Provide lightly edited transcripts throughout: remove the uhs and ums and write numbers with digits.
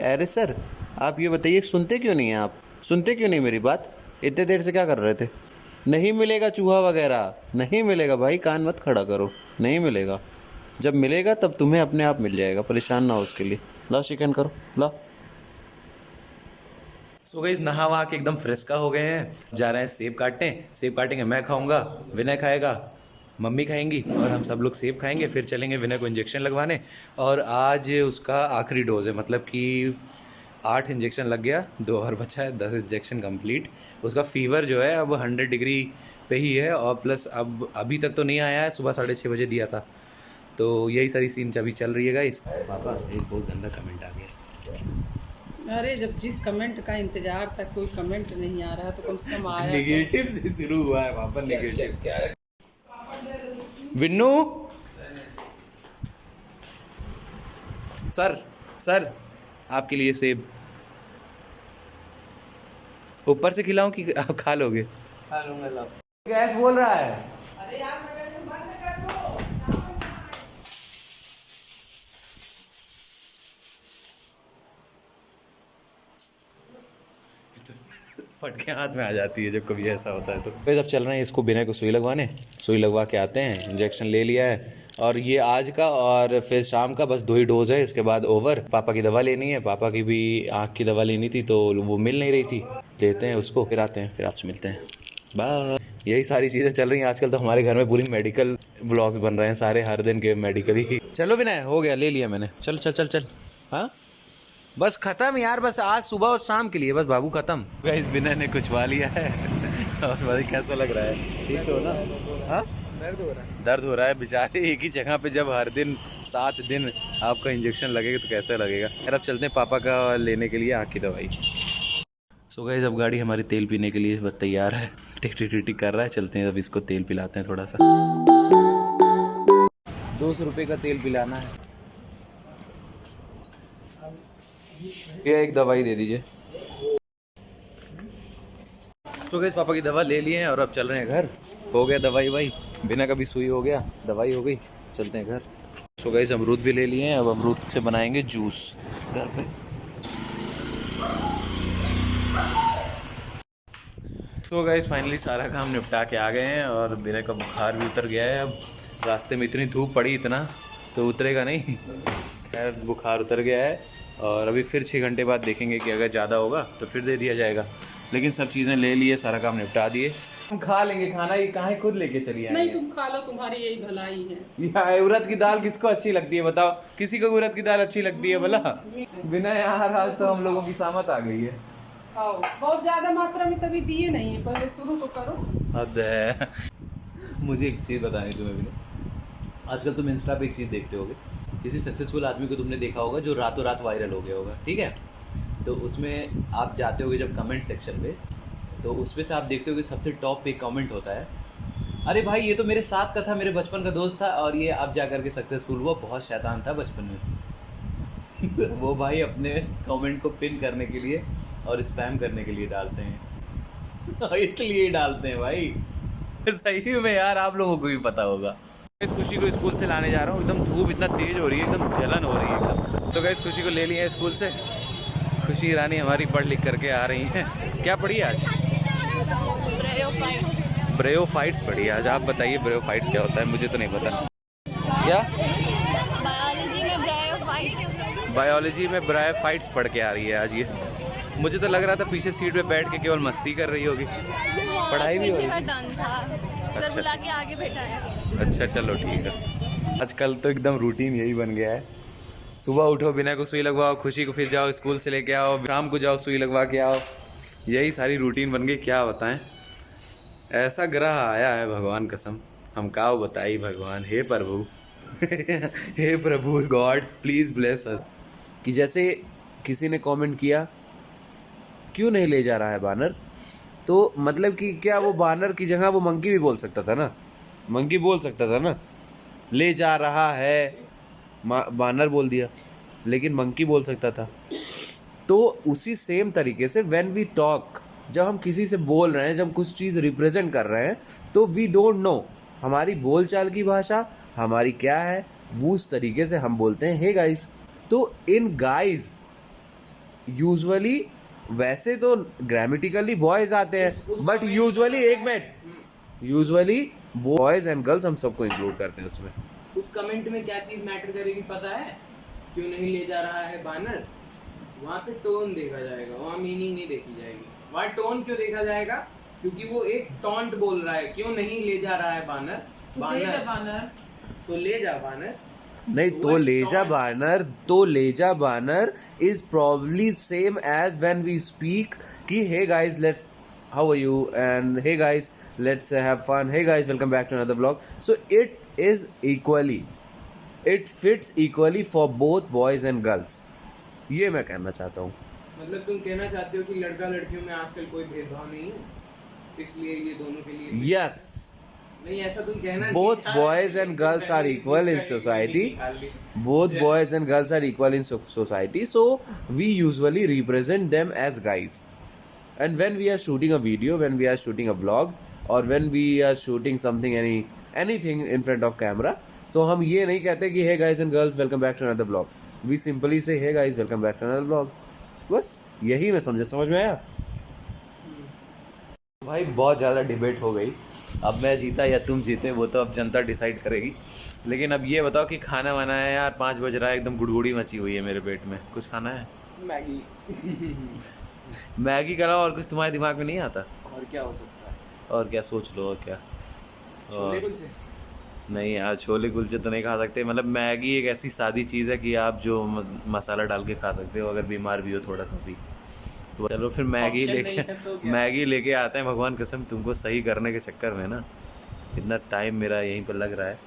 अरे सर, आप ये बताइए, सुनते क्यों नहीं हैं आप? सुनते क्यों नहीं मेरी बात? इतने देर से क्या कर रहे थे? नहीं मिलेगा चूहा वगैरह, नहीं मिलेगा भाई, कान मत खड़ा करो। नहीं मिलेगा। जब मिलेगा तब तुम्हें अपने आप मिल जाएगा, परेशान ना हो उसके लिए। लाओ चिकन करो, लाओ। सो गाइस नहा वहा के एकदम फ्रेश का हो गए हैं, जा रहे हैं सेब काटने। सेब काटेंगे, मैं खाऊंगा, विनय खाएगा, मम्मी खाएंगी और हम सब लोग सेब खाएंगे। फिर चलेंगे विनय को इंजेक्शन लगवाने। और आज उसका आखिरी डोज है, मतलब कि 8 इंजेक्शन लग गया, 2 और बचा है, 10 इंजेक्शन कंप्लीट। उसका फीवर जो है अब 100 डिग्री पे ही है, और प्लस अब अभी तक तो नहीं आया है, सुबह 6:30 बजे दिया था। तो यही सारी सीन अभी चल रही है गाइस। पापा एक बहुत गंदा कमेंट आ गया। अरे जब जिस कमेंट का इंतजार था कोई कमेंट नहीं आ रहा तो कम से कम आया नेगेटिव से शुरू हुआ है पापा, नेगेटिव क्या है? विन्नू सर, सर आपके लिए सेब ऊपर से खिलाऊं कि आप खा लोगे? खा लूंगा, लाओ। गैस बोल रहा है। अरे यार बंद कर दो। फटके हाथ में आ जाती है जब कभी ऐसा होता है तो। फिर अब चल रहे हैं इसको विनय को सुई लगवाने। सुई लगवा के आते हैं, इंजेक्शन ले लिया है और ये आज का और फिर शाम का बस 2 ही डोज है, इसके बाद ओवर। पापा की दवा लेनी है, पापा की भी आँख की दवा लेनी थी तो वो मिल नहीं रही थी, देते हैं उसको, फिर आते हैं, फिर आपसे मिलते हैं। बाय। यही सारी चीज़ें चल रही हैं आजकल तो हमारे घर में, पूरी मेडिकल व्लॉग्स बन रहे हैं सारे, हर दिन के मेडिकल ही। चलो विनय, हो गया, ले लिया मैंने, चल चल चल चल। हाँ बस खत्म यार, बस आज सुबह और शाम के लिए बस बाबू खत्म। गाइस विनय ने कुछवा लिया है और भाई कैसा लग रहा है? ठीक तो ना? हाँ दर्द हो रहा है बेचारे, एक ही जगह पे जब हर दिन 7 दिन आपका इंजेक्शन लगेगा तो कैसा लगेगा। यार अब चलते हैं पापा का लेने के लिए आँख की दवाई। सो गाइस अब गाड़ी हमारी तेल पीने के लिए बस तैयार है, टिक टिक टिक टिक कर रहा है। चलते हैं अब इसको तेल पिलाते हैं थोड़ा सा। 200 रुपये का तेल पिलाना है। ये एक दवाई दे दीजिए। सो गाइस पापा की दवा ले लिए हैं और अब चल रहे हैं घर। हो गया दवाई वाई, बिना कभी सुई हो गया, दवाई हो गई, चलते हैं घर। सो गाइस अमरूद भी ले लिए हैं, अब अमरूद से बनाएंगे जूस घर पे। तो गाइस फाइनली सारा काम निपटा के आ गए हैं और बिना का बुखार भी उतर गया है। अब रास्ते में इतनी धूप पड़ी, इतना तो उतरेगा नहीं, खैर बुखार उतर गया है। और अभी फिर 6 घंटे बाद देखेंगे कि अगर ज़्यादा होगा तो फिर दे दिया जाएगा। लेकिन सब चीज़ें ले लिए, सारा काम निपटा दिए। हम खा लेंगे खाना, ये कहाँ खुद लेके चली आएंगे? नहीं तुम खा लो, तुम्हारी यही भलाई है। यार उड़द की दाल किसको अच्छी लगती है बताओ? किसी को उड़द की दाल अच्छी लगती है भला? बिना यार आज तो हम लोगों की सामत आ गई है। खाओ, बहुत ज्यादा मात्रा में तभी दिए नहीं है, पहले शुरू तो करो। हद है। मुझे एक चीज़ बतानी तुम्हें भी, आजकल तुम इंस्टा पे एक चीज़ देखते होगे, किसी सक्सेसफुल आदमी को तुमने देखा होगा जो रातों रात वायरल हो गया होगा, ठीक है? तो उसमें आप जाते होगे जब कमेंट सेक्शन पे, तो उसमें से आप देखते होगे सबसे टॉप पे कमेंट होता है, अरे भाई ये तो मेरे साथ का था, मेरे बचपन का दोस्त था और ये अब जा कर के सक्सेसफुल हुआ, बहुत शैतान था बचपन में। वो भाई अपने कमेंट को पिन करने के लिए और स्पैम करने के लिए डालते हैं। इसलिए डालते हैं भाई, सही में यार, आप लोगों को भी पता होगा। इस खुशी को स्कूल से लाने जा रहा हूँ, एकदम धूप इतना तेज हो रही है, एकदम जलन हो रही है एकदम। तो गाइस खुशी को ले लिए हैं स्कूल से। खुशी ईरानी हमारी पढ़ लिख करके आ रही हैं। क्या पढ़ी आज? ब्रेयोफाइट्स पढ़ी आज। आप बताइए ब्रेयोफाइट्स क्या होता है, मुझे तो नहीं पता। क्या? बायोलॉजी में ब्रायोफाइट्स पढ़ के आ रही है आज ये। मुझे तो लग रहा था पीछे सीट पे बैठ के केवल मस्ती कर रही होगी, पढ़ाई भी होगी। सर बुला के आगे बैठा है। अच्छा चलो ठीक है। आजकल तो एकदम रूटीन यही बन गया है, सुबह उठो, बिना को सुई लगवाओ, खुशी को फिर जाओ स्कूल से लेके आओ, शाम को जाओ सुई लगवा के आओ, यही सारी रूटीन बन गई। क्या बताएं, ऐसा ग्रह आया है भगवान कसम, हम का बताई भगवान। हे प्रभु हे प्रभु गॉड प्लीज़ ब्लेस अस। कि जैसे किसी ने कमेंट किया, क्यों नहीं ले जा रहा है बानर, तो मतलब कि क्या वो बानर की जगह वो मंकी भी बोल सकता था ना, मंकी बोल सकता था ना, ले जा रहा है बानर बोल दिया, लेकिन मंकी बोल सकता था। तो उसी सेम तरीके से व्हेन वी टॉक, जब हम किसी से बोल रहे हैं, जब हम कुछ चीज़ रिप्रेजेंट कर रहे हैं, तो वी डोंट नो हमारी बोलचाल की भाषा हमारी क्या है, वो उस तरीके से हम बोलते हैं हे गाइस। तो इन गाइस यूजुअली वैसे तो ग्रामेटिकली बॉयज आते हैं, बट यूजुअली एक minute, usually boys and girls हम सबको इंक्लूड करते हैं उसमें। उस कमेंट में क्या चीज मैटर करेगी पता है? क्यों नहीं ले जा रहा है बानर? वहाँ पे टोन देखा जाएगा, वहाँ मीनिंग नहीं देखी जाएगी। वहाँ टोन क्यों देखा जाएगा? क्योंकि वो एक टॉन्ट बोल रहा है, क्यों नहीं ले जा रहा है बानर? बानर तो ले जा बानर। नहीं, तो लेजा बानर is probably same as when we speak कि hey guys let's how are you and hey guys let's have fun, hey guys welcome back to another blog. So it is equally, it fits equally for both boys and girls, ये मैं कहना चाहता हूँ। मतलब तुम कहना चाहते हो कि लड़का लड़कियों में आजकल कोई भेदभाव नहीं है, इसलिए ये दोनों के लिए यस, नहीं, ऐसा तुम कहना नहीं both चाहते। boys and girls are equal in society. Both boys and girls are equal in society, so we usually represent them as guys. And when we are shooting a video, when we are shooting a vlog, or when we are shooting something, anything in front of camera, so हम ये नहीं कहते कि hey guys and girls welcome back to another vlog. We simply say hey guys welcome back to another vlog. बस यही मैं समझ में आया। भाई बहुत ज़्यादा डिबेट हो गई, अब मैं जीता या तुम जीते वो तो अब जनता डिसाइड करेगी। लेकिन अब ये बताओ कि खाना वाना है यार, 5 बज रहा है, एकदम गुड़गुड़ी मची हुई है मेरे पेट में, कुछ खाना है? मैगी। मैगी कराओ, और कुछ तुम्हारे दिमाग में नहीं आता? और क्या हो सकता है? और क्या सोच लो, और क्या? छोले कुलचे? नहीं यार, छोले कुलचे तो नहीं खा सकते। मतलब मैगी एक ऐसी सादी चीज़ है कि आप जो मसाला डाल के खा सकते हो, अगर बीमार भी हो थोड़ा तो भी। तो चलो फिर मैगी Option लेके नहीं है तो क्या? मैगी लेके आते हैं। भगवान कसम तुमको सही करने के चक्कर में ना इतना टाइम मेरा यहीं पर लग रहा है,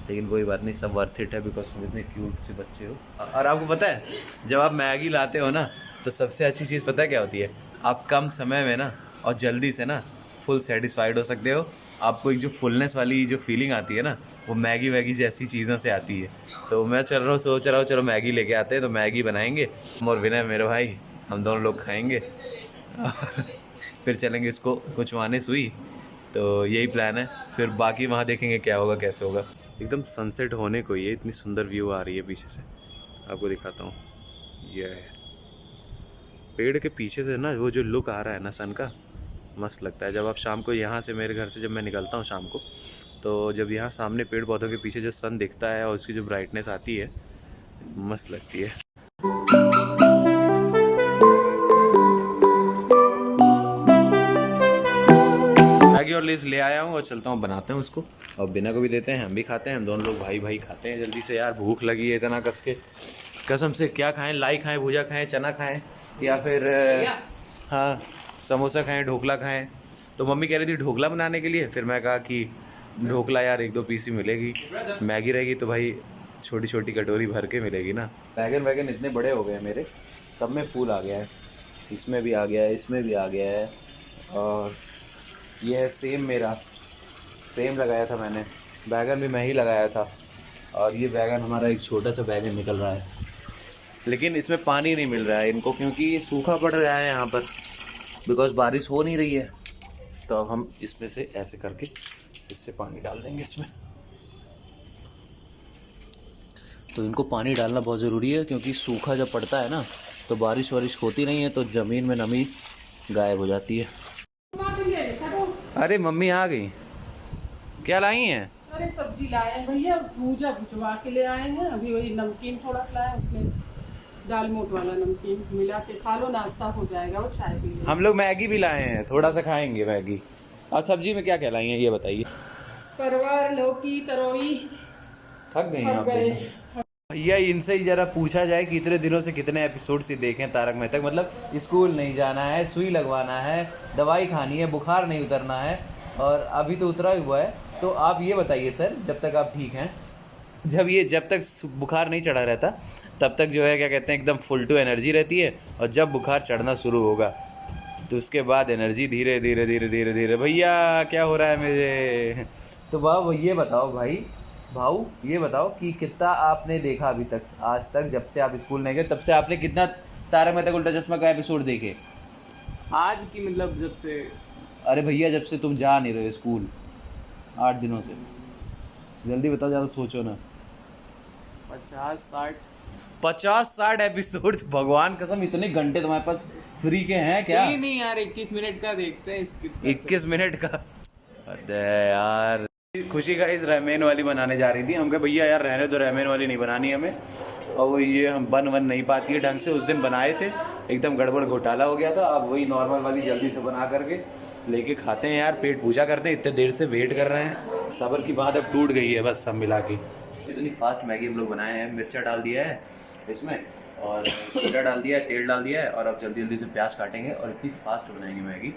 लेकिन कोई बात नहीं, सब वर्थ इट है, बिकॉज तुम इतने क्यूट से बच्चे हो। और आपको पता है जब आप मैगी लाते हो ना, तो सबसे अच्छी चीज़ पता है क्या होती है? आप कम समय में ना और जल्दी से ना फुल सेटिस्फाइड हो सकते हो। आपको एक जो फुलनेस वाली जो फीलिंग आती है ना, वो मैगी वैगी जैसी चीज़ों से आती है। तो मैं सोच रहा हूँ चलो मैगी लेके आते हैं, तो मैगी बनाएंगे और विनय मेरे भाई, हम दोनों लोग खाएंगे और फिर चलेंगे इसको कुचवाने सुई। तो यही प्लान है, फिर बाकी वहाँ देखेंगे क्या होगा कैसे होगा। एकदम सनसेट होने को ही है, इतनी सुंदर व्यू आ रही है पीछे से, आपको दिखाता हूँ। ये है पेड़ के पीछे से ना वो जो लुक आ रहा है ना सन का, मस्त लगता है। जब आप शाम को यहाँ से, मेरे घर से जब मैं निकलता हूँ शाम को, तो जब यहाँ सामने पेड़ पौधों के पीछे जो सन दिखता है और उसकी जो ब्राइटनेस आती है, मस्त लगती है। मैगी और लेस ले आया हूँ और चलता हूँ बनाते हैं उसको, और बिना को भी देते हैं, हम भी खाते हैं, हम दोनों लोग भाई भाई खाते हैं जल्दी से। यार भूख लगी है इतना कस के, कसम से। क्या खाएं? लाई खाएं, भुजा खाएं, चना खाएं, या फिर हाँ समोसा खाएं, ढोकला खाएं। तो मम्मी कह रही थी ढोकला बनाने के लिए, फिर मैं कहा कि ढोकला यार 1-2 पीस ही मिलेगी, मैगी रहेगी तो भाई छोटी छोटी कटोरी भर के मिलेगी ना। बैगन इतने बड़े हो गए मेरे, सब में फूल आ गया है, इसमें भी आ गया है, इसमें भी आ गया है, और ये है सेम मेरा, सेम लगाया था मैंने, बैगन भी मैं ही लगाया था। और ये बैगन हमारा एक छोटा सा बैगन निकल रहा है, लेकिन इसमें पानी नहीं मिल रहा है इनको, क्योंकि सूखा पड़ रहा है यहाँ पर, बिकॉज बारिश हो नहीं रही है। तो अब हम इसमें से ऐसे करके इससे पानी डाल देंगे इसमें। तो इनको पानी डालना बहुत ज़रूरी है, क्योंकि सूखा जब पड़ता है ना तो बारिश वारिश होती नहीं है, तो ज़मीन में नमी गायब हो जाती है। अरे मम्मी आ गई, क्या लाई हैं? अरे सब्जी लाए हैं भैया, भूजा भुजवा के ले आए हैं। अभी वही नमकीन थोड़ा सा लाए, उसमें दाल मोट वाला नमकीन मिला के खा लो, नाश्ता हो जाएगा। और चाय पी लो। हम लोग मैगी भी लाए हैं, थोड़ा सा खाएंगे मैगी। और सब्जी में क्या क्या लाई हैं ये बताइए। परवर, लौकी, तरोई। थक गए हैं आप भैया। इनसे ही जरा पूछा जाए कि इतने दिनों से कितने एपिसोड से देखें तारक मेहता। मतलब स्कूल नहीं जाना है, सुई लगवाना है, दवाई खानी है, बुखार नहीं उतरना है, और अभी तो उतरा हुआ है। तो आप ये बताइए सर, जब तक आप ठीक हैं, जब तक बुखार नहीं चढ़ा रहता तब तक जो है क्या कहते हैं एकदम फुल टू एनर्जी रहती है, और जब बुखार चढ़ना शुरू होगा तो उसके बाद एनर्जी धीरे धीरे धीरे धीरे धीरे। भैया क्या हो रहा है मेरे? तो भाव ये बताओ भाऊ ये बताओ कि कितना आपने देखा अभी तक, आज तक जब से आप स्कूल नहीं गए तब से आपने कितना तारक मेहता का उल्टा चश्मा का एपिसोड देखे? आज की मतलब जब से, अरे भैया जब से तुम जा नहीं रहे हो स्कूल 8 दिनों से, जल्दी बताओ, ज़्यादा सोचो ना। 50-60। 50-60 एपिसोड, भगवान कसम इतने घंटे तुम्हारे पास फ्री के हैं क्या? नहीं यार 21 मिनट का देखते हैं इसके 21 मिनट का? अरे यार खुशी का इस रेमेन वाली बनाने जा रही थी, हम कहे भैया यार रहने दो, रेमेन वाली नहीं बनानी हमें, और वो ये हम बन नहीं पाती है ढंग से। उस दिन बनाए थे एकदम गड़बड़ घोटाला हो गया था, अब वही नॉर्मल वाली जल्दी से बना करके लेके खाते हैं यार, पेट पूजा करते हैं। इतने देर से वेट कर रहे हैं, सब्र की बात अब टूट गई है बस सब मिला के। इतनी फास्ट मैगी हम लोग बनाए हैं, मिर्चा डाल दिया है इसमें और जीरा डाल दिया है, तेल डाल दिया है, और अब जल्दी जल्दी से प्याज काटेंगे और इतनी फास्ट बनाएंगे मैगी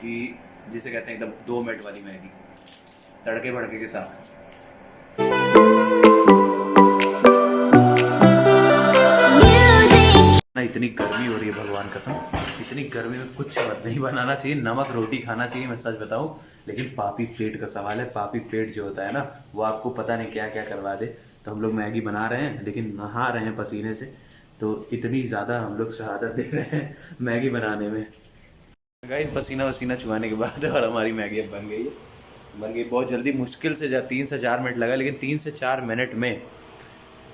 कि जिसे कहते हैं एकदम 2 मिनट वाली मैगी, तड़के भड़के के साथ। इतनी गर्मी हो रही है भगवान कसम, इतनी गर्मी में कुछ नहीं बनाना चाहिए, नमक रोटी खाना चाहिए, मैं सच बताऊं। लेकिन पापी पेट का सवाल है, पापी पेट जो होता है ना वो आपको पता नहीं क्या क्या करवा दे। तो हम लोग मैगी बना रहे हैं लेकिन नहा रहे हैं पसीने से, तो इतनी ज़्यादा हम लोग शहादत दे रहे हैं मैगी बनाने में। गाइस पसीना वसीना चुहाने के बाद और हमारी मैगी अब बन गई है, बन गई बहुत जल्दी, मुश्किल से 3 से 4 मिनट लगा, लेकिन 3 से 4 मिनट में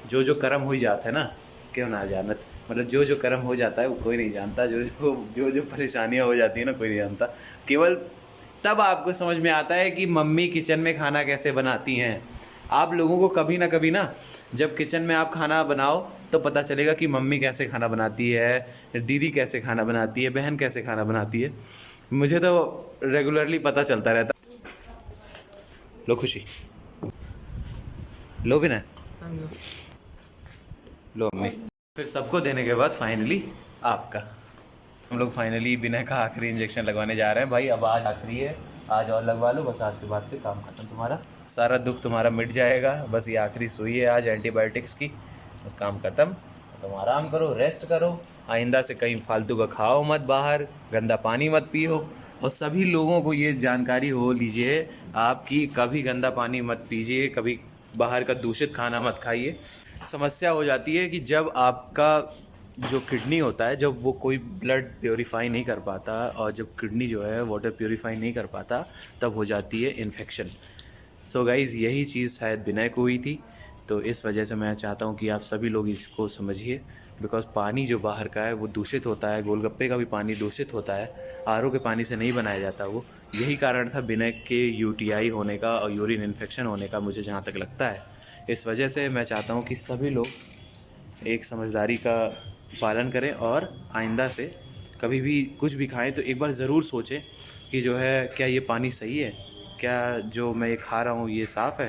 जो कर्म हो जाता है ना, क्यों ना जानत, मतलब जो कर्म हो जाता है वो कोई नहीं जानता, जो परेशानियाँ हो जाती है ना कोई नहीं जानता। केवल तब आपको समझ में आता है कि मम्मी किचन में खाना कैसे बनाती हैं। आप लोगों को कभी ना कभी ना जब किचन में आप खाना बनाओ तो पता चलेगा कि मम्मी कैसे खाना बनाती है, दीदी कैसे खाना बनाती है, बहन कैसे खाना बनाती है। मुझे तो रेगुलरली पता चलता रहता। लो खुशी, लो भी ना, लो मम्मी। फिर सबको देने के बाद फाइनली आपका, हम लोग फाइनली विनय का आखिरी इंजेक्शन लगवाने जा रहे हैं भाई। अब आज आखिरी है, आज और लगवा लो बस, आज के बाद से काम खत्म, तुम्हारा सारा दुख तुम्हारा मिट जाएगा। बस ये आखिरी सुई है आज एंटीबायोटिक्स की, बस काम खत्म। तुम आराम करो, रेस्ट करो, आइंदा से कहीं फालतू का खाओ मत, बाहर गंदा पानी मत पियो। और सभी लोगों को ये जानकारी हो लीजिए आपकी, कभी गंदा पानी मत पीजिए, कभी बाहर का दूषित खाना मत खाइए। समस्या हो जाती है कि जब आपका जो किडनी होता है, जब वो कोई ब्लड प्योरीफाई नहीं कर पाता, और जब किडनी जो है वाटर प्योरीफाई नहीं कर पाता, तब हो जाती है इन्फेक्शन। सो गाइज़ यही चीज़ शायद विनय को हुई थी, तो इस वजह से मैं चाहता हूँ कि आप सभी लोग इसको समझिए। बिकॉज़ पानी जो बाहर का है वो दूषित होता है, गोलगप्पे का भी पानी दूषित होता है, आरओ के पानी से नहीं बनाया जाता वो। यही कारण था विनय के यूटीआई होने का और यूरिन इन्फेक्शन होने का, मुझे जहाँ तक लगता है। इस वजह से मैं चाहता हूँ कि सभी लोग एक समझदारी का पालन करें, और आइंदा से कभी भी कुछ भी खाएं तो एक बार ज़रूर सोचें कि जो है क्या ये पानी सही है, क्या जो मैं ये खा रहा हूँ ये साफ़ है।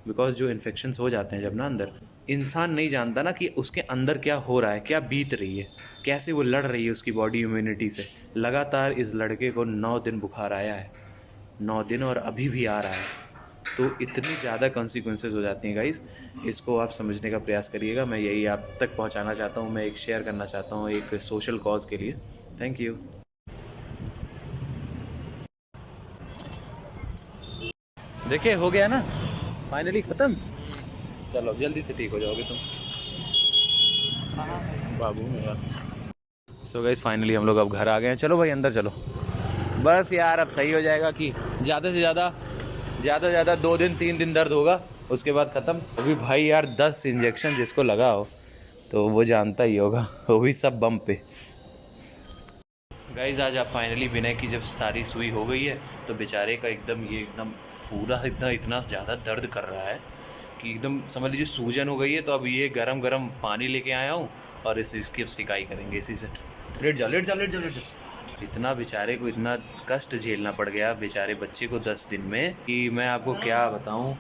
बिकॉज़ जो इन्फेक्शंस हो जाते हैं जब ना अंदर, इंसान नहीं जानता ना कि उसके अंदर क्या हो रहा है, क्या बीत रही है, कैसे वो लड़ रही है उसकी बॉडी इम्यूनिटी से। लगातार इस लड़के को 9 दिन बुखार आया है, 9 दिन, और अभी भी आ रहा है। तो इतनी ज़्यादा कॉन्सिक्वेंसेस हो जाती हैं गाइस, इसको आप समझने का प्रयास करिएगा। मैं यही आप तक पहुंचाना चाहता हूं, मैं एक शेयर करना चाहता हूं एक सोशल कॉज के लिए। Thank you. देखिए हो गया ना फाइनली ख़त्म। चलो जल्दी से ठीक हो जाओगे तुम बाबू मेरा। सो गाइस फाइनली हम लोग अब घर आ गए हैं। चलो भाई अंदर चलो, बस यार अब सही हो जाएगा कि ज़्यादा से ज़्यादा 2 दिन 3 दिन दर्द होगा, उसके बाद ख़त्म। अभी भाई यार 10 इंजेक्शन जिसको लगा हो तो वो जानता ही होगा, वो भी सब बम पे। गाइस आज आप फाइनली विनय की जब सारी सुई हो गई है तो बेचारे का एकदम पूरा इतना ज़्यादा दर्द कर रहा है कि एकदम समझ लीजिए सूजन हो गई है। तो अब ये गरम पानी लेके आया हूँ और इसकी अब सिकाई करेंगे इसी से। लेट जाओ। इतना बेचारे को इतना कष्ट झेलना पड़ गया बेचारे बच्चे को 10 दिन में कि मैं आपको क्या बताऊं।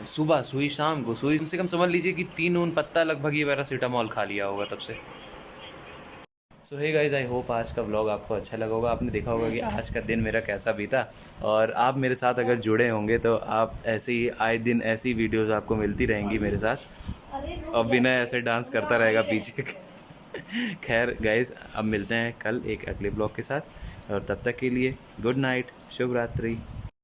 सुबह सुई, शाम को सुई, कम से कम समझ लीजिए कि 3 ऊन पत्ता लगभग ये पैरासीटामॉल खा लिया होगा तब से। सो हे गाइस, आई होप आज का व्लॉग आपको अच्छा लगा होगा। आपने देखा होगा कि आज का दिन मेरा कैसा बीता, और आप मेरे साथ अगर जुड़े होंगे तो आप ऐसे ही आए दिन ऐसी वीडियोस आपको मिलती रहेंगी मेरे साथ, और बिना ऐसे डांस करता रहेगा पीछे। खैर गाइस, अब मिलते हैं कल एक अगले ब्लॉग के साथ, और तब तक के लिए गुड नाइट, शुभ रात्रि।